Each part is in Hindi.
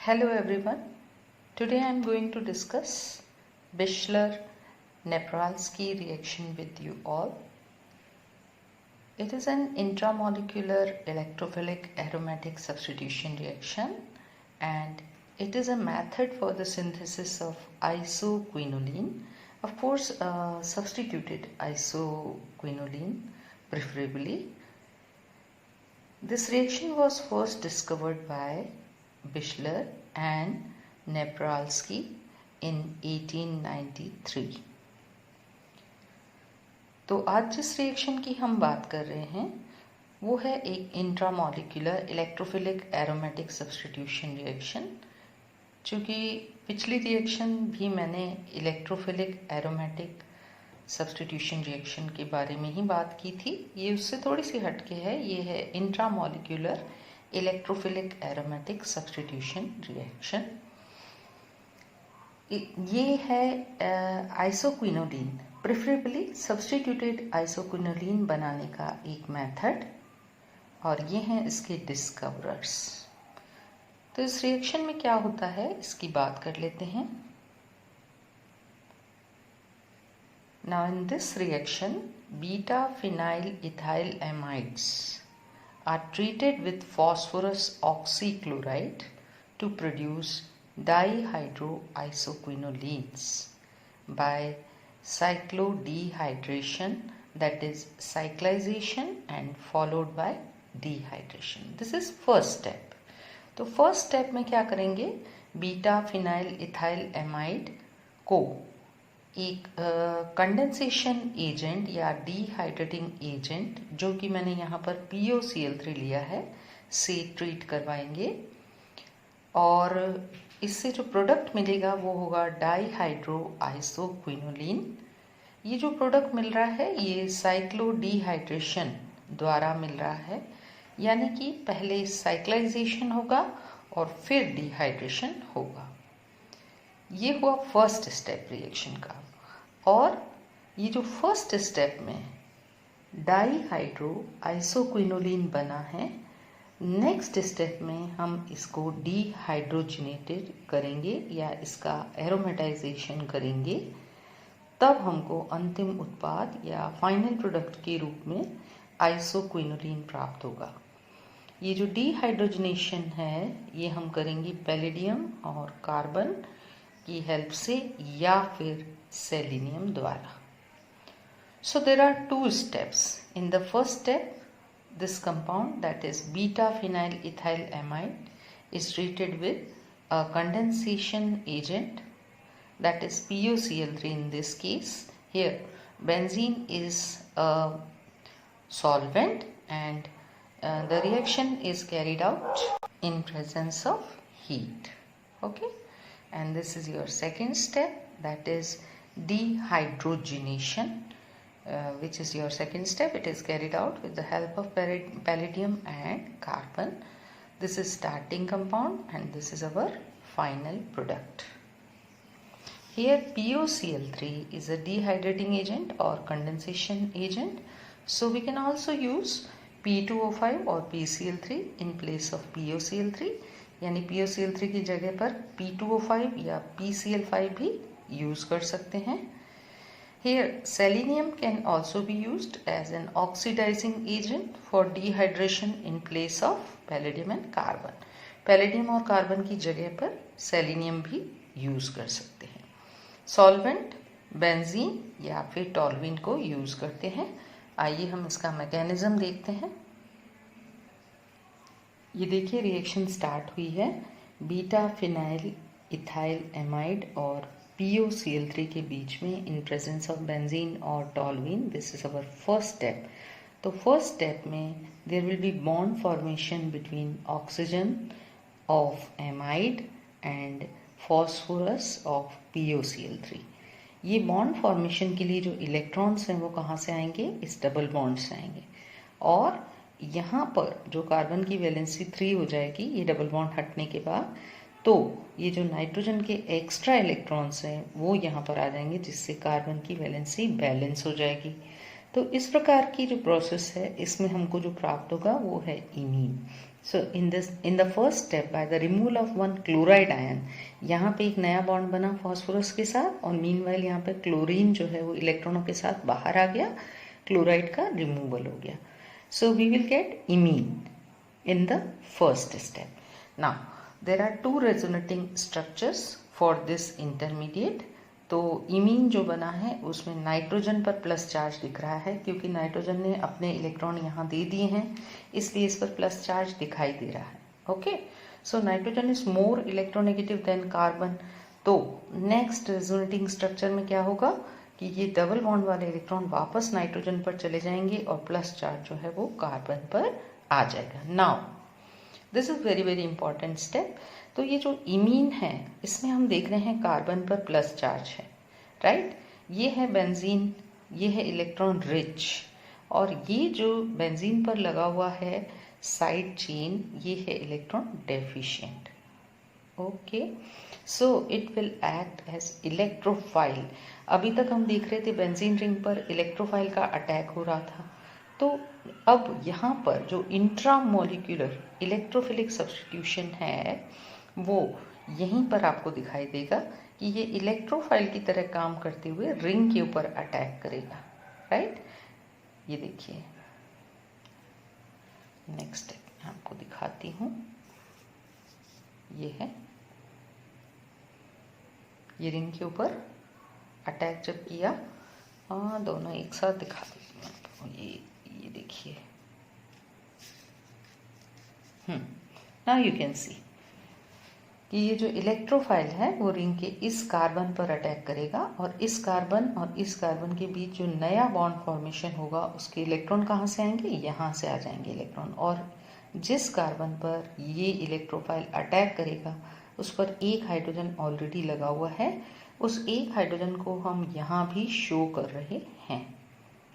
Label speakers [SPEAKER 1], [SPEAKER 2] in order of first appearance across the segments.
[SPEAKER 1] Hello everyone. Today I am going to discuss Bischler-Nepralski reaction with you all. It is an intramolecular electrophilic aromatic substitution reaction and it is a method for the synthesis of isoquinoline. Of course, substituted isoquinoline preferably. This reaction was first discovered by Bischler and Nepralski in 1893. तो आज जिस रिएक्शन की हम बात कर रहे हैं वो है एक intramolecular electrophilic aromatic substitution reaction. चूँकि पिछली रिएक्शन भी मैंने इलेक्ट्रोफिलिक एरोमेटिक सब्स्टिट्यूशन रिएक्शन के बारे में ही बात की थी, ये उससे थोड़ी सी हटके है। ये है intramolecular electrophilic aromatic substitution reaction. ये है आइसोक्विनोलिन, प्रेफरेबली सब्स्टिट्यूटेड आइसोक्विनोलिन बनाने का एक मेथड और ये हैं इसके डिस्कवरर्स। तो इस रिएक्शन में क्या होता है इसकी बात कर लेते हैं। Now in this reaction, beta phenyl ethyl amides are treated with phosphorus oxychloride to produce dihydroisoquinolines by cyclodehydration, that is cyclization and followed by dehydration. This is first step. तो फर्स्ट स्टेप में क्या करेंगे, बीटा फिनाइल इथाइल एमाइड को एक कंडेंसेशन एजेंट या डिहाइड्रेटिंग एजेंट, जो कि मैंने यहाँ पर POCl3 लिया है, से ट्रीट करवाएंगे और इससे जो प्रोडक्ट मिलेगा वो होगा डाईहाइड्रोआइसोक्विनोलिन। ये जो प्रोडक्ट मिल रहा है ये साइक्लोडीहाइड्रेशन द्वारा मिल रहा है, यानी कि पहले साइक्लाइजेशन होगा और फिर डिहाइड्रेशन होगा। ये हुआ फर्स्ट स्टेप रिएक्शन का। और ये जो फर्स्ट स्टेप में डाईहाइड्रोआइसोक्विनोलिन बना है, नेक्स्ट स्टेप में हम इसको डिहाइड्रोजनेटेड करेंगे या इसका एरोमेटाइजेशन करेंगे, तब हमको अंतिम उत्पाद या फाइनल प्रोडक्ट के रूप में आइसोक्विनोलिन प्राप्त होगा। ये जो डिहाइड्रोजनेशन है ये हम करेंगे पैलेडियम और कार्बन की हेल्प से या फिर सेलेनियम द्वारा। So there are two steps. In the first step, this compound, that is beta phenyl ethyl amide, is treated with a condensation agent, that is POCl3 in this case. Here benzene is a solvent and the reaction is carried out in presence of heat. Okay, and this is your second step, that is dehydrogenation, which is your second step. It is carried out with the help of palladium and carbon. This is starting compound and this is our final product. Here POCl3 is a dehydrating agent or condensation agent, so we can also use P2O5 or PCl3 in place of POCl3, यानी POCl3 की जगह पर P2O5 या PCl5 भी यूज कर सकते हैं। Here selenium can also be used as an oxidizing agent for dehydration in place of palladium and carbon. Palladium और कार्बन की जगह पर सेलेनियम भी यूज कर सकते हैं। सॉल्वेंट बेंजीन या फिर टॉल्यूइन को यूज करते हैं। आइए हम इसका मैकेनिज्म देखते हैं। ये देखिए रिएक्शन स्टार्ट हुई है बीटा फिनाइल इथाइल एमाइड और POCl3 के बीच में इन प्रेजेंस ऑफ बेंजीन और toluene. This is our first step. तो फर्स्ट स्टेप में there will be bond formation between oxygen of amide and phosphorus of POCl3। ये बॉन्ड फॉर्मेशन के लिए जो इलेक्ट्रॉन्स हैं वो कहाँ से आएंगे, इस डबल बॉन्ड से आएंगे और यहाँ पर जो कार्बन की वैलेंसी 3 हो जाएगी ये डबल बॉन्ड हटने के बाद, तो ये जो नाइट्रोजन के एक्स्ट्रा इलेक्ट्रॉन्स हैं वो यहाँ पर आ जाएंगे, जिससे कार्बन की वैलेंसी बैलेंस हो जाएगी। तो इस प्रकार की जो प्रोसेस है इसमें हमको जो प्राप्त होगा वो है imine. So in the first step by the removal of one chloride ion, यहाँ पे एक नया बॉन्ड बना फॉस्फोरस के साथ और मीनवाइल यहाँ पे क्लोरीन जो है वो इलेक्ट्रॉनों के साथ बाहर आ गया, क्लोराइड का रिमूवल हो गया। So we will get imine in the first step. Now there are two resonating structures for this intermediate. तो इमीन जो बना है उसमें नाइट्रोजन पर प्लस चार्ज दिख रहा है, क्योंकि नाइट्रोजन ने अपने इलेक्ट्रॉन यहाँ दे दिए हैं इसलिए इस पर प्लस चार्ज दिखाई दे रहा है। Okay, so nitrogen is more electronegative than carbon. तो नेक्स्ट रेजोनेटिंग स्ट्रक्चर में क्या होगा कि ये डबल बॉन्ड वाले इलेक्ट्रॉन वापस नाइट्रोजन पर चले जाएंगे और प्लस चार्ज जो है वो कार्बन पर आ जाएगा। Now this is very very important step. तो ये जो इमीन है इसमें हम देख रहे हैं कार्बन पर प्लस चार्ज है, राइट। ये है बेंजीन, ये है इलेक्ट्रॉन रिच, और ये जो बेंजीन पर लगा हुआ है साइड चेन ये है electron deficient. Okay, so it will act as electrophile. अभी तक हम देख रहे थे बेंजीन रिंग पर इलेक्ट्रोफाइल का अटैक हो रहा था, तो अब यहाँ पर जो इंट्रामोलिक्यूलर इलेक्ट्रोफिलिक सब्स्टिट्यूशन है वो यहीं पर आपको दिखाई देगा कि ये इलेक्ट्रोफाइल की तरह काम करते हुए रिंग के ऊपर अटैक करेगा, राइट। ये देखिए नेक्स्ट स्टेप मैं आपको दिखाती हूँ। ये है, ये रिंग के ऊपर अटैक जब किया, दोनों एक साथ दिखा देती हूँ आपको। ये देखिए, नाउ यू कैन सी कि ये जो इलेक्ट्रोफाइल है वो रिंग के इस कार्बन पर अटैक करेगा और इस कार्बन और इस कार्बन के बीच जो नया बॉन्ड फॉर्मेशन होगा उसके इलेक्ट्रॉन कहाँ से आएंगे, यहाँ से आ जाएंगे इलेक्ट्रॉन। और जिस कार्बन पर ये इलेक्ट्रोफाइल अटैक करेगा उस पर एक हाइड्रोजन ऑलरेडी लगा हुआ है, उस एक हाइड्रोजन को हम यहाँ भी शो कर रहे हैं,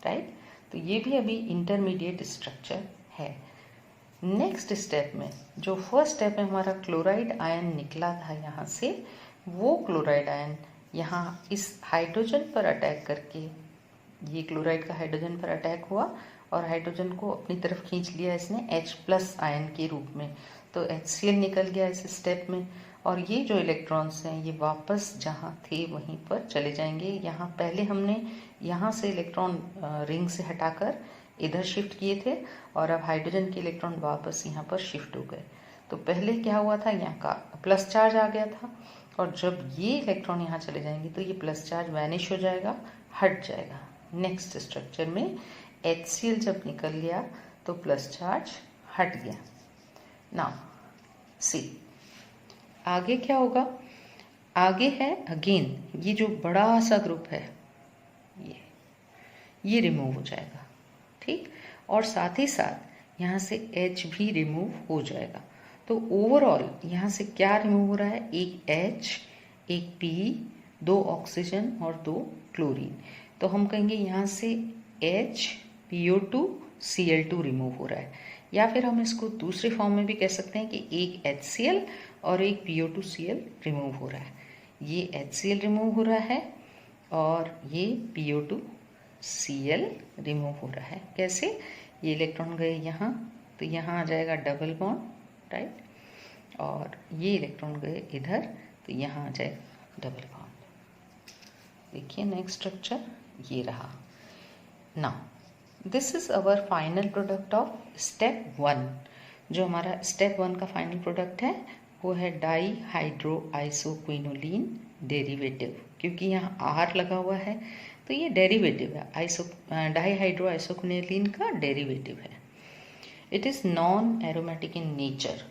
[SPEAKER 1] राइट। तो ये भी अभी इंटरमीडिएट स्ट्रक्चर है। नेक्स्ट स्टेप में जो फर्स्ट स्टेप में हमारा क्लोराइड आयन निकला था यहाँ से, वो क्लोराइड आयन यहाँ इस हाइड्रोजन पर अटैक करके, ये क्लोराइड का हाइड्रोजन पर अटैक हुआ और हाइड्रोजन को अपनी तरफ खींच लिया इसने H+ आयन के रूप में, तो HCl निकल गया इस स्टेप में। और ये जो इलेक्ट्रॉन्स हैं ये वापस जहाँ थे वहीं पर चले जाएंगे। यहाँ पहले हमने यहाँ से इलेक्ट्रॉन रिंग से हटाकर इधर शिफ्ट किए थे और अब हाइड्रोजन के इलेक्ट्रॉन वापस यहाँ पर शिफ्ट हो गए। तो पहले क्या हुआ था, यहाँ का प्लस चार्ज आ गया था और जब ये इलेक्ट्रॉन यहाँ चले जाएंगे तो ये प्लस चार्ज वैनिश हो जाएगा, हट जाएगा। नेक्स्ट स्ट्रक्चर में HCl जब निकल गया तो प्लस चार्ज हट गया। नाउ सी आगे क्या होगा, आगे है अगेन ये जो बड़ा सा ग्रुप है ये रिमूव हो जाएगा, ठीक। और साथ ही साथ यहाँ से H भी रिमूव हो जाएगा। तो ओवरऑल यहाँ से क्या रिमूव हो रहा है, एक H, एक P, 2 ऑक्सीजन और 2 क्लोरीन। तो हम कहेंगे यहाँ से H, PO2, Cl2 रिमूव हो रहा है, या फिर हम इसको दूसरे फॉर्म में भी कह सकते हैं कि एक HCl और एक PO2Cl रिमूव हो रहा है। ये HCl रिमूव हो रहा है और ये PO2Cl रिमूव हो रहा है। कैसे, ये इलेक्ट्रॉन गए यहाँ तो यहाँ आ जाएगा डबल बॉन्ड, राइट, और ये इलेक्ट्रॉन गए इधर तो यहाँ आ जाएगा डबल बॉन्ड। देखिए नेक्स्ट स्ट्रक्चर ये रहा। Now this is our final product of step 1। जो हमारा स्टेप 1 का फाइनल प्रोडक्ट है वो है डाई हाइड्रो आइसोक्विनोलिन डेरिवेटिव। क्योंकि यहाँ R लगा हुआ है तो ये डेरिवेटिव है, डाई हाइड्रो आइसोक्विनोलिन का डेरिवेटिव है। It is non aromatic in nature.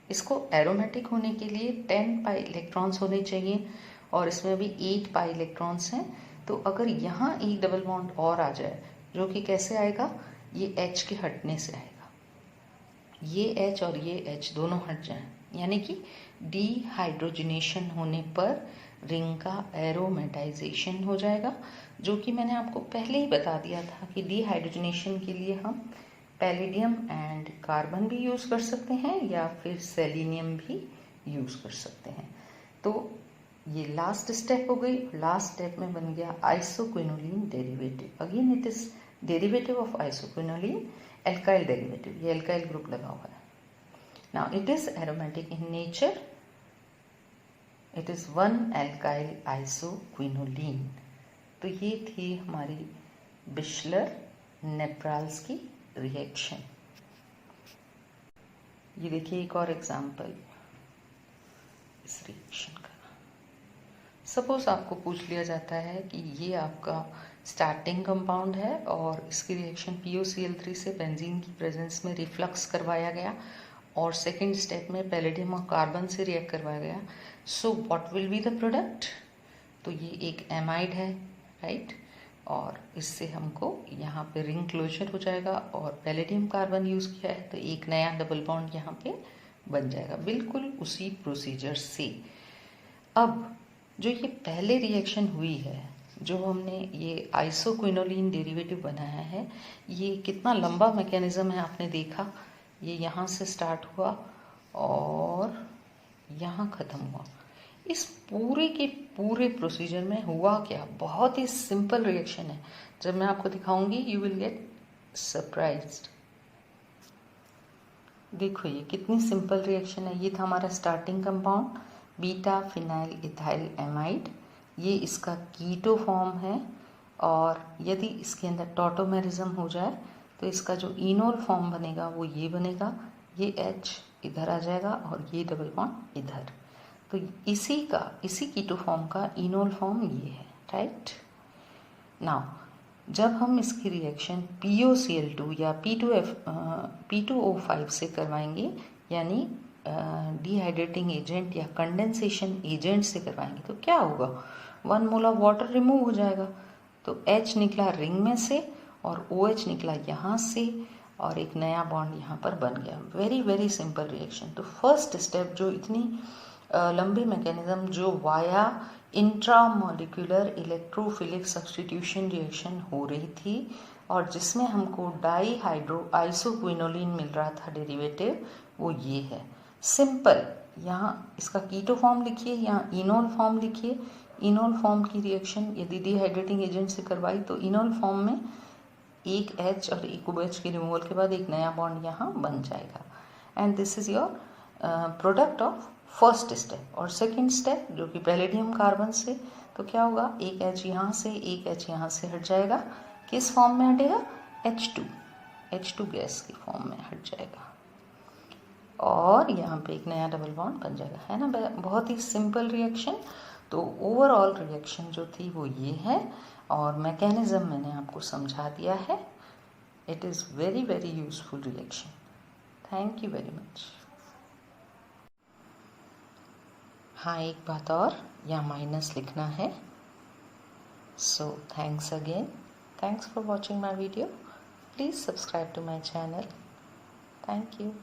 [SPEAKER 1] इसको एरोमेटिक होने के लिए 10 पाई इलेक्ट्रॉन्स होने चाहिए और इसमें भी 8 पाई इलेक्ट्रॉन्स हैं। तो अगर यहाँ एक डबल बॉन्ड और आ जाए, जो कि कैसे आएगा, ये H के हटने से आएगा, ये H और ये H दोनों हट जाएं, यानी कि डीहाइड्रोजनेशन होने पर रिंग का एरोमेटाइजेशन हो जाएगा। जो कि मैंने आपको पहले ही बता दिया था कि डीहाइड्रोजनेशन के लिए हम पैलेडियम एंड कार्बन भी यूज़ कर सकते हैं या फिर सेलेनियम भी यूज़ कर सकते हैं। तो ये लास्ट स्टेप हो गई। लास्ट स्टेप में बन गया isoquinoline derivative. Again it is derivative of isoquinoline alkyl derivative, ये एल्काइल ग्रुप लगा हुआ है। Now it is aromatic in nature, it is 1-alkyl isoquinoline. तो ये थी हमारी बिशलर-नेप्राल्स्की रिएक्शन। ये देखिए एक और एग्जाम्पल इस रिएक्शन का। सपोज आपको पूछ लिया जाता है कि ये आपका स्टार्टिंग कंपाउंड है और इसकी रिएक्शन POCl3 से बेंजीन की प्रेजेंस में रिफ्लक्स करवाया गया और सेकेंड स्टेप में पैलेडियम और कार्बन से रिएक्ट करवाया गया। So what will be the product? तो ये एक एमाइड है, राइट, और इससे हमको यहाँ पे रिंग क्लोजर हो जाएगा और पैलेडियम कार्बन यूज़ किया है तो एक नया डबल बॉन्ड यहाँ पे बन जाएगा, बिल्कुल उसी प्रोसीजर से। अब जो ये पहले रिएक्शन हुई है, जो हमने ये आइसोक्विनोलिन डेरिवेटिव बनाया है, ये कितना लंबा मैकेनिज्म है आपने देखा। ये यहाँ से स्टार्ट हुआ और यहाँ ख़त्म हुआ। इस पूरे के पूरे प्रोसीजर में हुआ क्या, बहुत ही सिंपल रिएक्शन है। जब मैं आपको दिखाऊंगी यू विल गेट सरप्राइज्ड। देखो ये कितनी सिंपल रिएक्शन है। ये था हमारा starting compound beta phenyl ethyl amide, ये इसका कीटो फॉर्म है और यदि इसके अंदर टॉटोमेरिज्म हो जाए तो इसका जो इनोल फॉर्म बनेगा वो ये बनेगा, ये H इधर आ जाएगा और ये डबल बॉन्ड इधर। तो इसी कीटो फॉर्म का इनोल फॉर्म ये है, राइट। नाउ जब हम इसकी रिएक्शन POCl2 या P2O5 से करवाएंगे, यानी डिहाइड्रेटिंग एजेंट या कंडेंसेशन एजेंट से करवाएंगे, तो क्या होगा, 1 मोल ऑफ वाटर रिमूव हो जाएगा। तो H निकला रिंग में से और OH निकला यहाँ से और एक नया बॉन्ड यहाँ पर बन गया। Very very simple reaction. तो फर्स्ट स्टेप जो इतनी लंबी मैकेनिज्म जो via intramolecular electrophilic substitution reaction हो रही थी और जिसमें हमको डाईहाइड्रो आइसोक्विनोलिन मिल रहा था डेरिवेटिव, वो ये है। सिंपल, यहाँ इसका कीटो फॉर्म लिखिए, यहाँ इनोल फॉर्म लिखिए। इनोल फॉर्म की रिएक्शन यदि डिहाइड्रेटिंग एजेंट से करवाई तो इनोल फॉर्म में एक H और एक OH के रिमूवल के बाद एक नया बॉन्ड यहाँ बन जाएगा। And this is your product of first step. और सेकेंड स्टेप जो कि पैलेडियम कार्बन से, तो क्या होगा, एक H यहाँ से एक H यहाँ से हट जाएगा। किस फॉर्म में हटेगा, H2 गैस की फॉर्म में हट जाएगा और यहाँ पे एक नया डबल बॉन्ड बन जाएगा, है ना। बहुत ही सिंपल रिएक्शन। तो ओवरऑल रिएक्शन जो थी वो ये है और मैकेनिज्म मैंने आपको समझा दिया है। It is very very useful reaction. Thank you very much. हाँ, एक बात और, यहाँ माइनस लिखना है। So thanks again, thanks for watching my video. Please subscribe to my channel. Thank you.